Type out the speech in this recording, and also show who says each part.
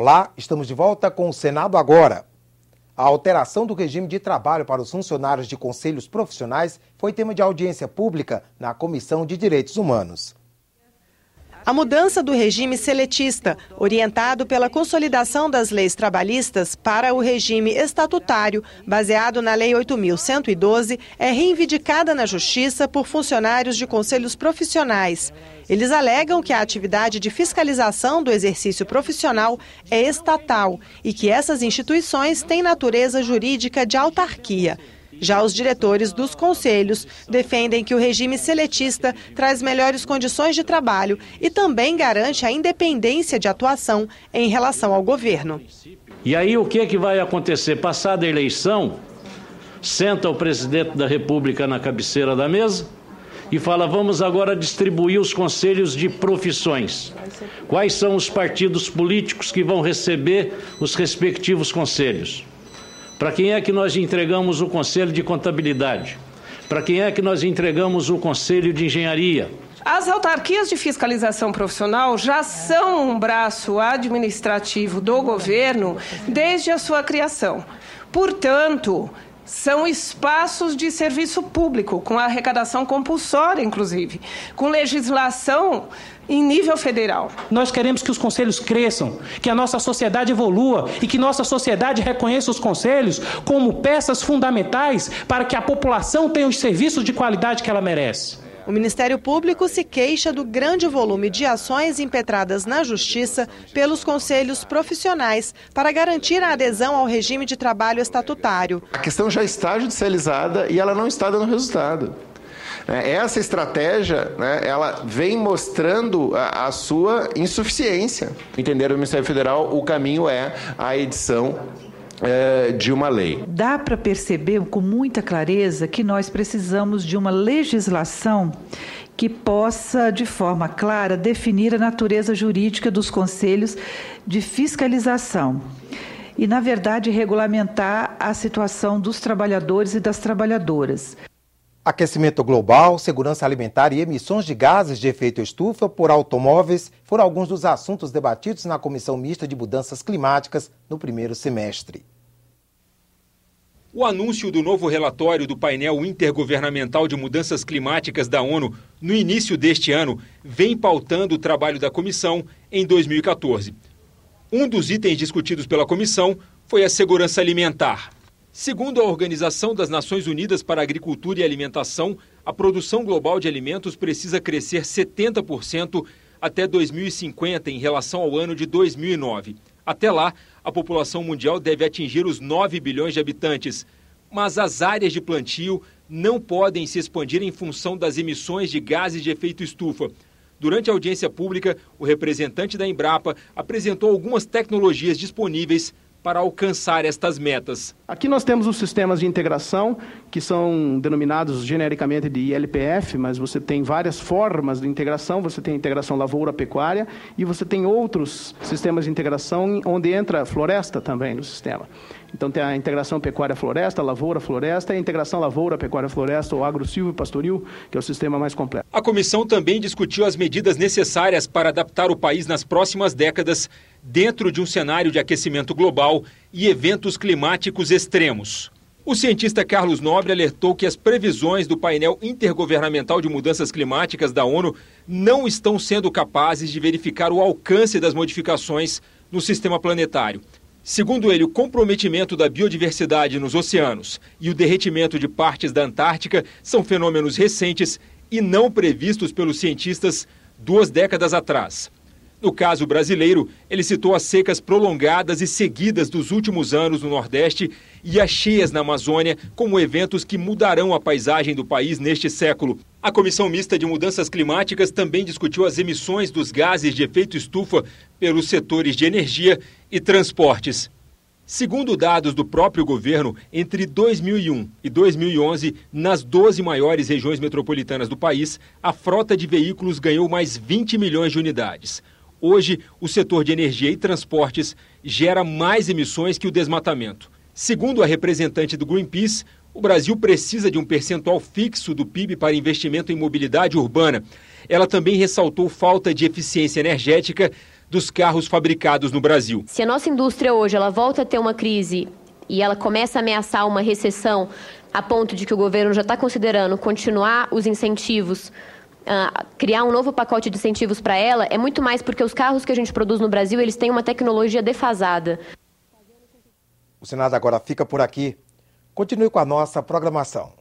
Speaker 1: Olá, estamos de volta com o Senado Agora. A alteração do regime de trabalho para os funcionários de conselhos profissionais foi tema de audiência pública na Comissão de Direitos Humanos.
Speaker 2: A mudança do regime seletista, orientado pela consolidação das leis trabalhistas para o regime estatutário, baseado na Lei 8.112, é reivindicada na Justiça por funcionários de conselhos profissionais. Eles alegam que a atividade de fiscalização do exercício profissional é estatal e que essas instituições têm natureza jurídica de autarquia. Já os diretores dos conselhos defendem que o regime seletista traz melhores condições de trabalho e também garante a independência de atuação em relação ao governo.
Speaker 3: E aí o que vai acontecer? Passada a eleição, senta o presidente da República na cabeceira da mesa e fala: vamos agora distribuir os conselhos de profissões. Quais são os partidos políticos que vão receber os respectivos conselhos? Para quem é que nós entregamos o Conselho de Contabilidade? Para quem é que nós entregamos o Conselho de Engenharia?
Speaker 4: As autarquias de fiscalização profissional já são um braço administrativo do governo desde a sua criação. Portanto, são espaços de serviço público, com arrecadação compulsória, inclusive, com legislação em nível federal.
Speaker 5: Nós queremos que os conselhos cresçam, que a nossa sociedade evolua e que nossa sociedade reconheça os conselhos como peças fundamentais para que a população tenha os serviços de qualidade que ela merece.
Speaker 2: O Ministério Público se queixa do grande volume de ações impetradas na Justiça pelos conselhos profissionais para garantir a adesão ao regime de trabalho estatutário.
Speaker 6: A questão já está judicializada e ela não está dando resultado. Essa estratégia, ela vem mostrando a sua insuficiência. Entender o Ministério Federal, o caminho é a edição de uma lei.
Speaker 7: Dá para perceber com muita clareza que nós precisamos de uma legislação que possa, de forma clara, definir a natureza jurídica dos conselhos de fiscalização e, na verdade, regulamentar a situação dos trabalhadores e das trabalhadoras.
Speaker 1: Aquecimento global, segurança alimentar e emissões de gases de efeito estufa por automóveis foram alguns dos assuntos debatidos na Comissão Mista de Mudanças Climáticas no primeiro semestre.
Speaker 8: O anúncio do novo relatório do painel intergovernamental de mudanças climáticas da ONU no início deste ano vem pautando o trabalho da comissão em 2014. Um dos itens discutidos pela comissão foi a segurança alimentar. Segundo a Organização das Nações Unidas para a Agricultura e Alimentação, a produção global de alimentos precisa crescer 70% até 2050 em relação ao ano de 2009. Até lá, a população mundial deve atingir os 9 bilhões de habitantes. Mas as áreas de plantio não podem se expandir em função das emissões de gases de efeito estufa. Durante a audiência pública, o representante da Embrapa apresentou algumas tecnologias disponíveis para alcançar estas metas.
Speaker 9: Aqui nós temos os sistemas de integração, que são denominados genericamente de ILPF, mas você tem várias formas de integração. Você tem a integração lavoura-pecuária e você tem outros sistemas de integração onde entra a floresta também no sistema. Então tem a integração pecuária-floresta, lavoura-floresta e a integração lavoura-pecuária-floresta ou agro-silvio-pastoril, que é o sistema mais completo.
Speaker 8: A comissão também discutiu as medidas necessárias para adaptar o país nas próximas décadas dentro de um cenário de aquecimento global e eventos climáticos extremos. O cientista Carlos Nobre alertou que as previsões do painel intergovernamental de mudanças climáticas da ONU não estão sendo capazes de verificar o alcance das modificações no sistema planetário. Segundo ele, o comprometimento da biodiversidade nos oceanos e o derretimento de partes da Antártica são fenômenos recentes e não previstos pelos cientistas 2 décadas atrás. No caso brasileiro, ele citou as secas prolongadas e seguidas dos últimos anos no Nordeste e as cheias na Amazônia como eventos que mudarão a paisagem do país neste século. A Comissão Mista de Mudanças Climáticas também discutiu as emissões dos gases de efeito estufa pelos setores de energia e transportes. Segundo dados do próprio governo, entre 2001 e 2011, nas 12 maiores regiões metropolitanas do país, a frota de veículos ganhou mais 20 milhões de unidades. Hoje, o setor de energia e transportes gera mais emissões que o desmatamento. Segundo a representante do Greenpeace, o Brasil precisa de um percentual fixo do PIB para investimento em mobilidade urbana. Ela também ressaltou falta de eficiência energética dos carros fabricados no Brasil.
Speaker 10: Se a nossa indústria hoje ela volta a ter uma crise e ela começa a ameaçar uma recessão a ponto de que o governo já está considerando continuar os incentivos, criar um novo pacote de incentivos para ela, é muito mais porque os carros que a gente produz no Brasil, eles têm uma tecnologia defasada.
Speaker 1: O Senado agora fica por aqui. Continue com a nossa programação.